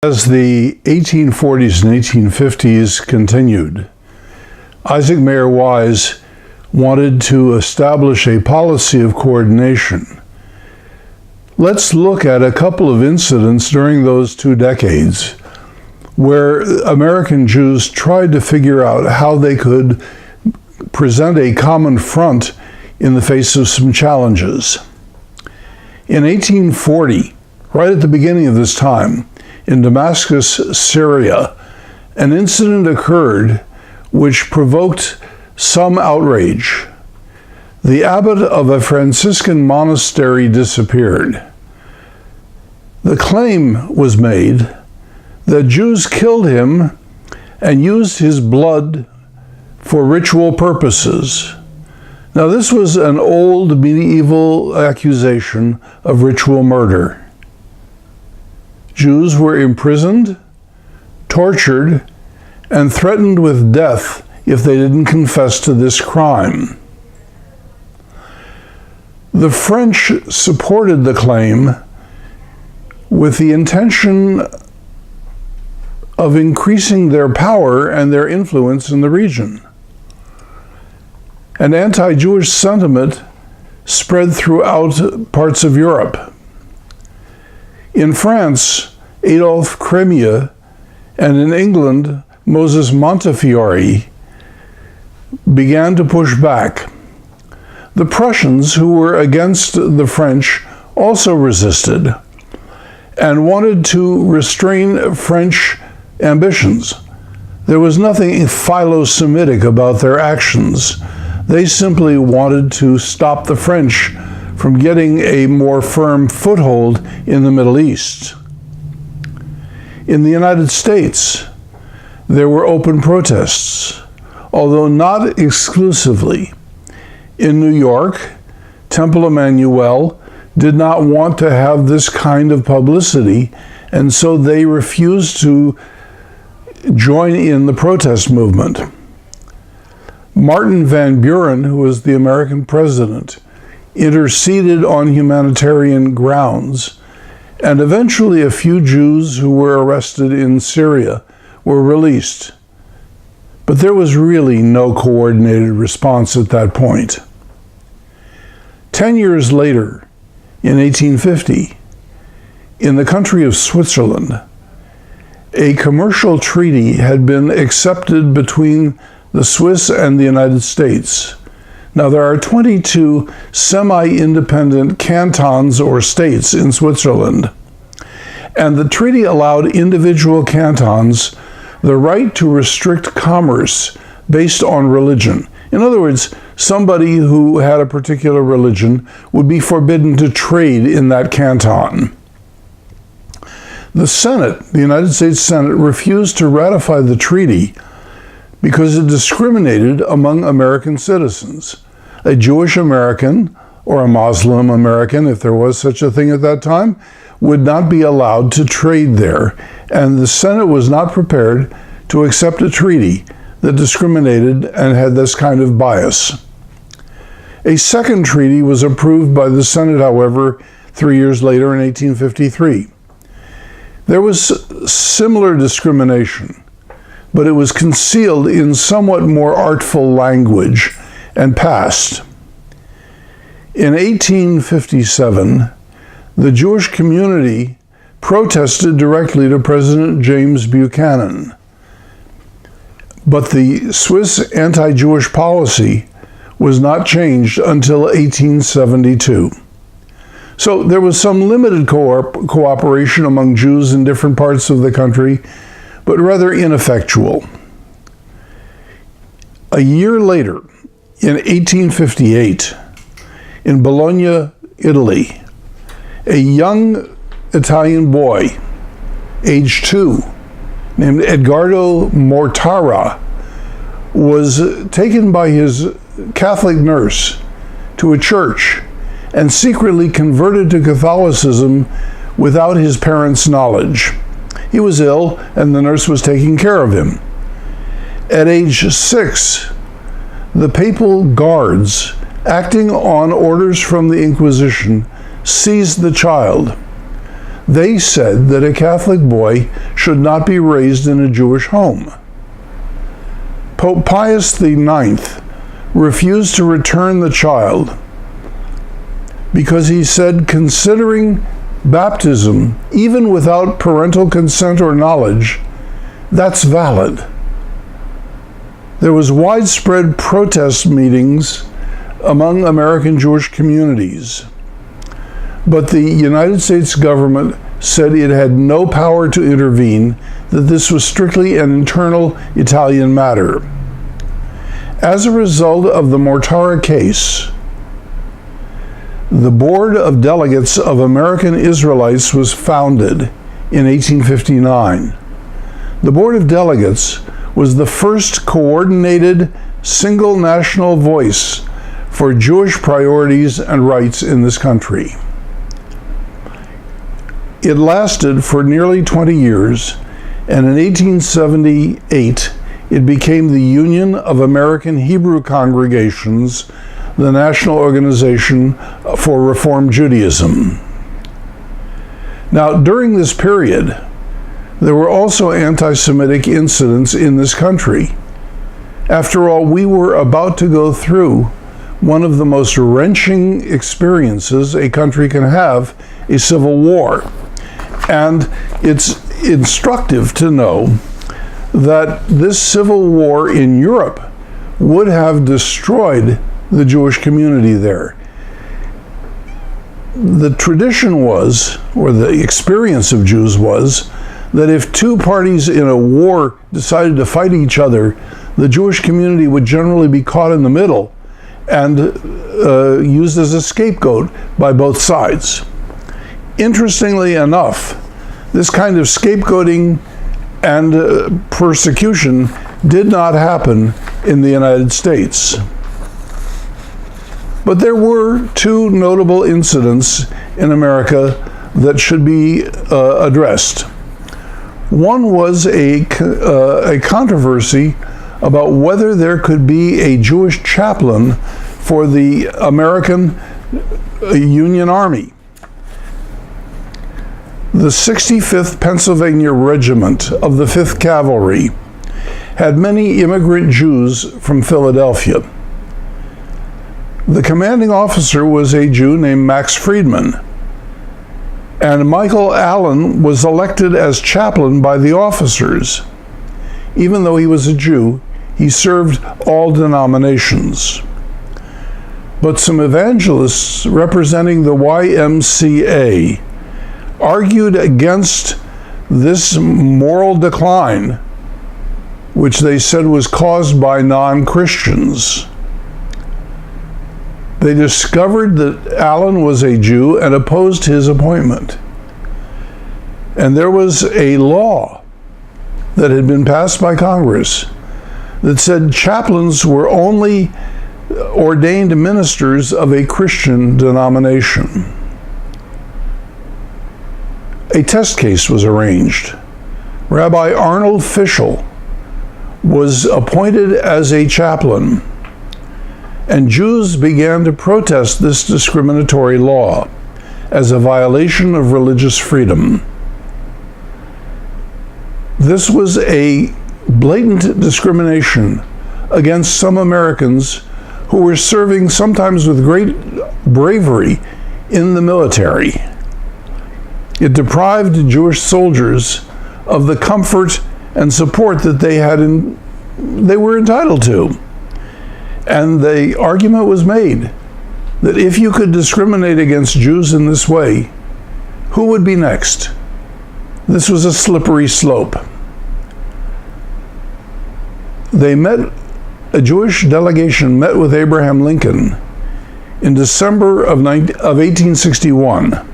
As the 1840s and 1850s continued, Isaac Mayer Wise wanted to establish a policy of coordination. Let's look at a couple of incidents during those 2 decades where American Jews tried to figure out how they could present a common front in the face of some challenges. In 1840, right at the beginning of this time, in Damascus, Syria, an incident occurred which provoked some outrage. The abbot of a Franciscan monastery disappeared. The claim was made that Jews killed him and used his blood for ritual purposes. Now, this was an old medieval accusation of ritual murder. Jews were imprisoned, tortured, and threatened with death if they didn't confess to this crime. The French supported the claim with the intention of increasing their power and their influence in the region. An anti-Jewish sentiment spread throughout parts of Europe. In France, Adolphe Crémieux, and in England, Moses Montefiore began to push back. The Prussians, who were against the French, also resisted and wanted to restrain French ambitions. There was nothing philo-Semitic about their actions. They simply wanted to stop the French from getting a more firm foothold in the Middle East. In the United States, there were open protests, although not exclusively. In New York, Temple Emmanuel did not want to have this kind of publicity, and so they refused to join in the protest movement. Martin Van Buren, who was the American president, interceded on humanitarian grounds, and eventually a few Jews who were arrested in Syria were released. But there was really no coordinated response at that point. 10 years later, in 1850, in the country of Switzerland, a commercial treaty had been accepted between the Swiss and the United States. Now, there are 22 semi-independent cantons or states in Switzerland, and the treaty allowed individual cantons the right to restrict commerce based on religion. In other words, somebody who had a particular religion would be forbidden to trade in that canton. The Senate, the United States Senate, refused to ratify the treaty because it discriminated among American citizens. A Jewish American or a Muslim American, if there was such a thing at that time, would not be allowed to trade there, and the Senate was not prepared to accept a treaty that discriminated and had this kind of bias. A second treaty was approved by the Senate, however, 3 years later in 1853. There was similar discrimination, but it was concealed in somewhat more artful language and passed. In 1857, the Jewish community protested directly to President James Buchanan. But the Swiss anti-Jewish policy was not changed until 1872. So there was some limited cooperation among Jews in different parts of the country, but rather ineffectual. A year later, in 1858, in Bologna, Italy, a young Italian boy, age 2, named Edgardo Mortara, was taken by his Catholic nurse to a church and secretly converted to Catholicism without his parents' knowledge. He was ill, and the nurse was taking care of him. At age 6, the papal guards, acting on orders from the Inquisition, seized the child. They said that a Catholic boy should not be raised in a Jewish home. Pope Pius IX refused to return the child because he said considering baptism, even without parental consent or knowledge, that's valid. There was widespread protest meetings among American Jewish communities, but the United States government said it had no power to intervene, that this was strictly an internal Italian matter. As a result of the Mortara case, the Board of Delegates of American Israelites was founded in 1859. The Board of Delegates was the first coordinated single national voice for Jewish priorities and rights in this country. It lasted for nearly 20 years, and in 1878 it became the Union of American Hebrew Congregations, the national organization for Reform Judaism. Now, during this period, there were also anti-Semitic incidents in this country. After all, we were about to go through one of the most wrenching experiences a country can have, a civil war. And it's instructive to know that this civil war in Europe would have destroyed the Jewish community there. The tradition was, or the experience of Jews was, that if two parties in a war decided to fight each other, the Jewish community would generally be caught in the middle and used as a scapegoat by both sides. Interestingly enough, this kind of scapegoating and persecution did not happen in the United States. But there were two notable incidents in America that should be addressed. One was a controversy about whether there could be a Jewish chaplain for the American Union Army. The 65th Pennsylvania Regiment of the 5th Cavalry had many immigrant Jews from Philadelphia. The commanding officer was a Jew named Max Friedman, and Michael Allen was elected as chaplain by the officers. Even though he was a Jew, he served all denominations. But some evangelists representing the YMCA argued against this moral decline, which they said was caused by non-Christians. They discovered that Allen was a Jew and opposed his appointment. And there was a law that had been passed by Congress that said chaplains were only ordained ministers of a Christian denomination. A test case was arranged. Rabbi Arnold Fischel was appointed as a chaplain, and Jews began to protest this discriminatory law as a violation of religious freedom. This was a blatant discrimination against some Americans who were serving, sometimes with great bravery, in the military. It deprived Jewish soldiers of the comfort and support that they were entitled to. And the argument was made that if you could discriminate against Jews in this way, who would be next? This was a slippery slope. A Jewish delegation met with Abraham Lincoln in December of 1861.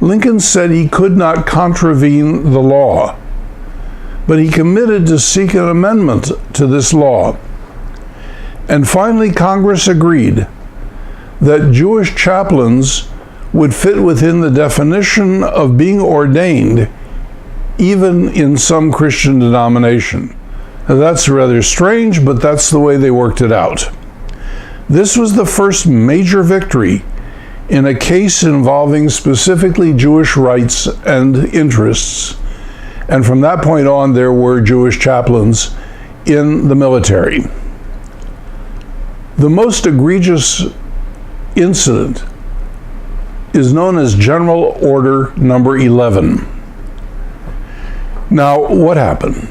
Lincoln said he could not contravene the law, but he committed to seek an amendment to this law. And finally, Congress agreed that Jewish chaplains would fit within the definition of being ordained, even in some Christian denomination. Now, that's rather strange, but that's the way they worked it out. This was the first major victory in a case involving specifically Jewish rights and interests. And from that point on, there were Jewish chaplains in the military. The most egregious incident is known as General Order Number 11. Now, what happened?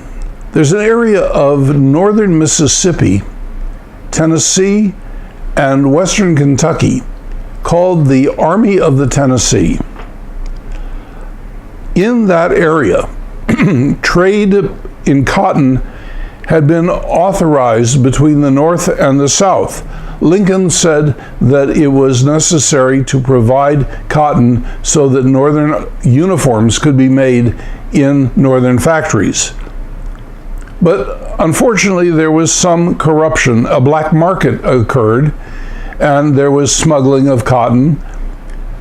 There's an area of northern Mississippi, Tennessee, and western Kentucky called the Army of the Tennessee. In that area, trade in cotton had been authorized between the North and the South. Lincoln said that it was necessary to provide cotton so that northern uniforms could be made in northern factories. But unfortunately, there was some corruption. A black market occurred, and there was smuggling of cotton.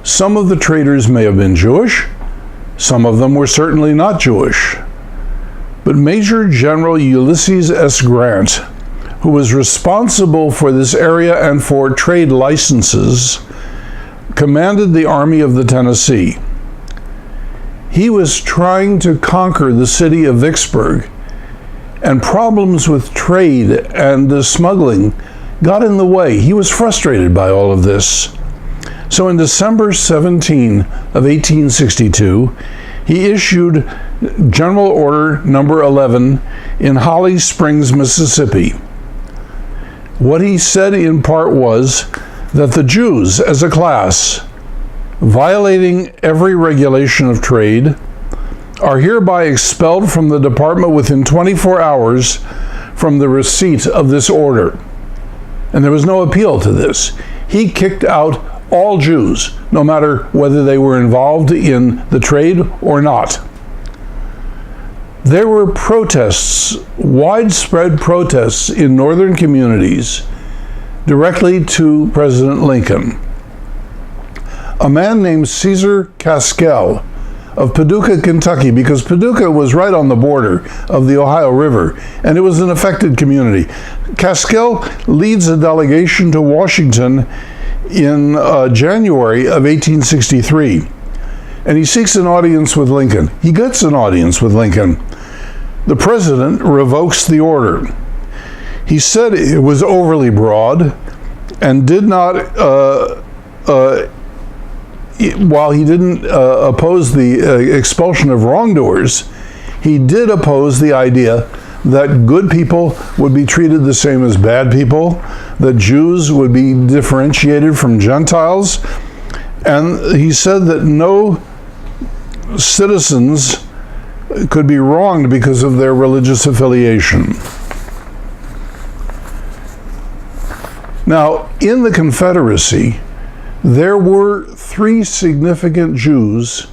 Some of the traders may have been Jewish. Some of them were certainly not Jewish. But Major General Ulysses S. Grant, who was responsible for this area and for trade licenses, commanded the Army of the Tennessee. He was trying to conquer the city of Vicksburg, and problems with trade and smuggling got in the way. He was frustrated by all of this. So in December 17 of 1862, he issued General Order Number 11 in Holly Springs, Mississippi. What he said in part was that the Jews, as a class, violating every regulation of trade, are hereby expelled from the department within 24 hours from the receipt of this order. And there was no appeal to this. He kicked out all Jews, no matter whether they were involved in the trade or not. There were protests, widespread protests in northern communities directly to President Lincoln. A man named Caesar Caskell of Paducah, Kentucky, because Paducah was right on the border of the Ohio River, and it was an affected community. Caskell leads a delegation to Washington in January of 1863, and he seeks an audience with Lincoln. He gets an audience with Lincoln. The president revokes the order. He said it was overly broad and did not while he didn't oppose the expulsion of wrongdoers, he did oppose the idea that good people would be treated the same as bad people, that Jews would be differentiated from Gentiles, and he said that no citizens could be wronged because of their religious affiliation. Now, in the Confederacy, there were 3 significant Jews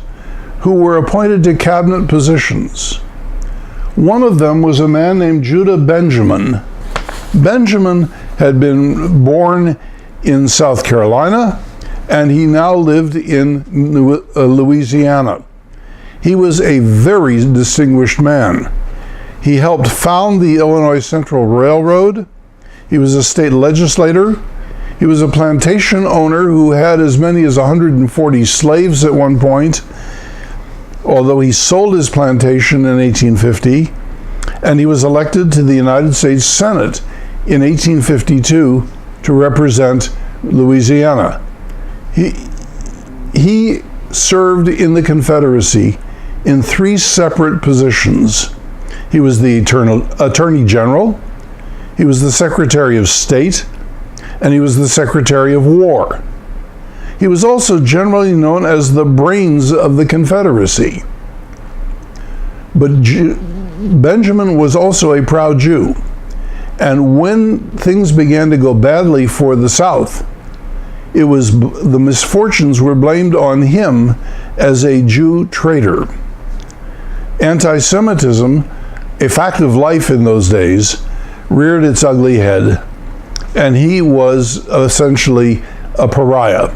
who were appointed to cabinet positions. One of them was a man named Judah Benjamin. Benjamin had been born in South Carolina, and he now lived in Louisiana. He was a very distinguished man. He helped found the Illinois Central Railroad. He was a state legislator. He was a plantation owner who had as many as 140 slaves at one point, although he sold his plantation in 1850, and he was elected to the United States Senate in 1852 to represent Louisiana. He served in the Confederacy in 3 separate positions. He was the Attorney General, he was the Secretary of State, and he was the Secretary of War. He was also generally known as the brains of the Confederacy. But Benjamin was also a proud Jew. And when things began to go badly for the South, the misfortunes were blamed on him as a Jew traitor. Anti-Semitism, a fact of life in those days, reared its ugly head, and he was essentially a pariah.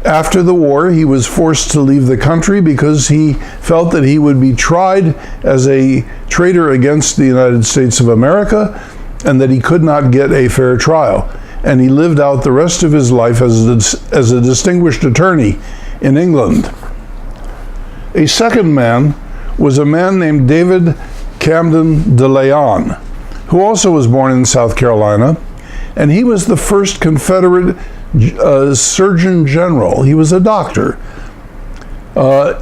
After the war, he was forced to leave the country because he felt that he would be tried as a traitor against the United States of America and that he could not get a fair trial. and he lived out the rest of his life as a distinguished attorney in England. A second man was a man named David Camden de Leon, who also was born in South Carolina, and he was the first Confederate Surgeon General. He was a doctor.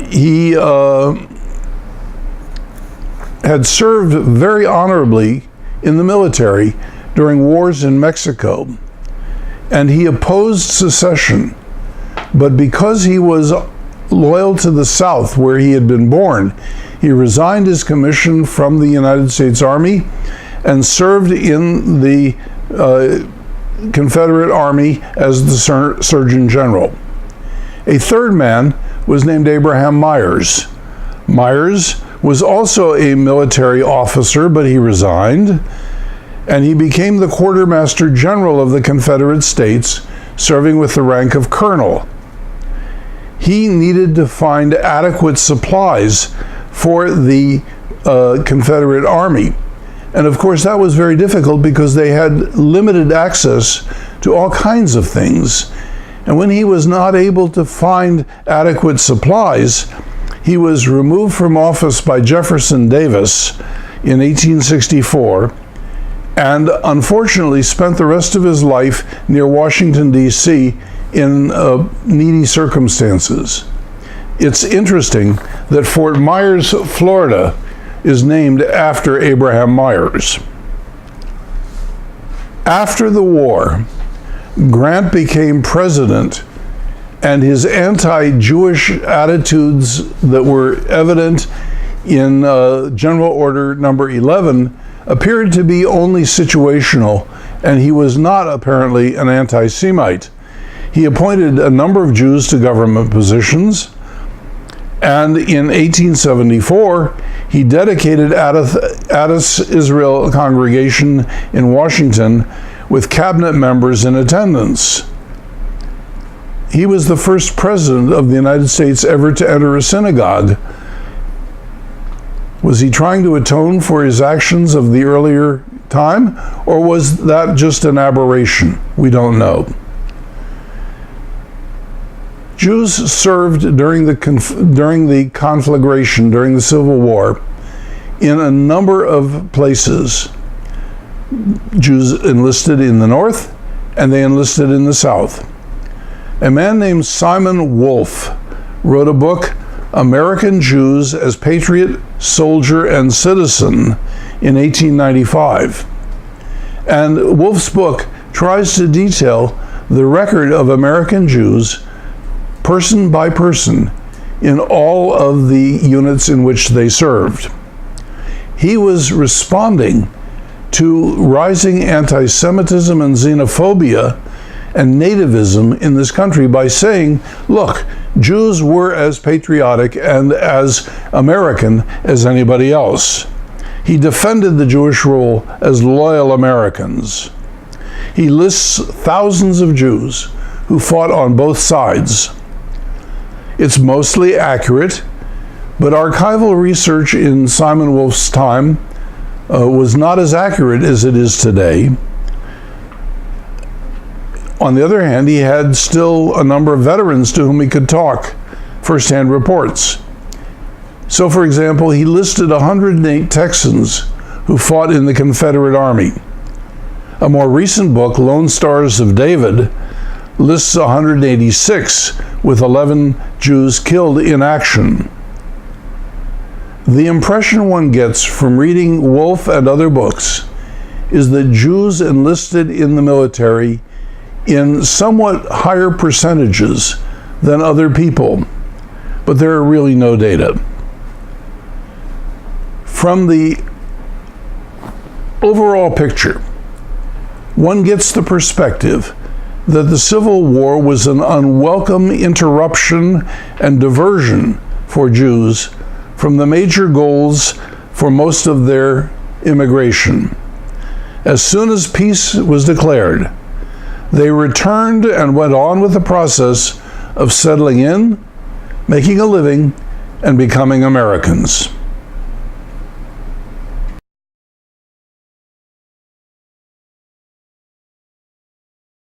He had served very honorably in the military during wars in Mexico, and he opposed secession. But because he was loyal to the South, where he had been born, he resigned his commission from the United States Army and served in the Confederate Army as the Surgeon General. A third man was named Abraham Meyers. Meyers was also a military officer, but he resigned, and he became the Quartermaster General of the Confederate States, serving with the rank of colonel. He needed to find adequate supplies for the Confederate Army. And of course, that was very difficult because they had limited access to all kinds of things. And when he was not able to find adequate supplies, he was removed from office by Jefferson Davis in 1864, and unfortunately spent the rest of his life near Washington, D.C. in needy circumstances. It's interesting that Fort Myers, Florida, is named after Abraham Meyers. After the war, Grant became president, and his anti-Jewish attitudes that were evident in General Order Number 11 appeared to be only situational, and he was not apparently an anti-Semite. He appointed a number of Jews to government positions, and in 1874, he dedicated Addis Israel Congregation in Washington with cabinet members in attendance. He was the first president of the United States ever to enter a synagogue. Was he trying to atone for his actions of the earlier time, or was that just an aberration? We don't know. Jews served during the conflagration, during the Civil War, in a number of places. Jews enlisted in the North, and they enlisted in the South. A man named Simon Wolfe wrote a book, American Jews as Patriot, Soldier, and Citizen, in 1895. And Wolfe's book tries to detail the record of American Jews, person by person, in all of the units in which they served. He was responding to rising anti-Semitism and xenophobia and nativism in this country by saying, look, Jews were as patriotic and as American as anybody else. He defended the Jewish rule as loyal Americans. He lists thousands of Jews who fought on both sides. It's mostly accurate, but archival research in Simon Wolfe's time was not as accurate as it is today. On the other hand, he had still a number of veterans to whom he could talk first-hand reports. So, for example, he listed 108 Texans who fought in the Confederate Army. A more recent book, Lone Stars of David, lists 186, with 11 Jews killed in action. The impression one gets from reading Wolfe and other books is that Jews enlisted in the military in somewhat higher percentages than other people, but there are really no data. From the overall picture, one gets the perspective that the Civil War was an unwelcome interruption and diversion for Jews from the major goals for most of their immigration. As soon as peace was declared, they returned and went on with the process of settling in, making a living, and becoming Americans.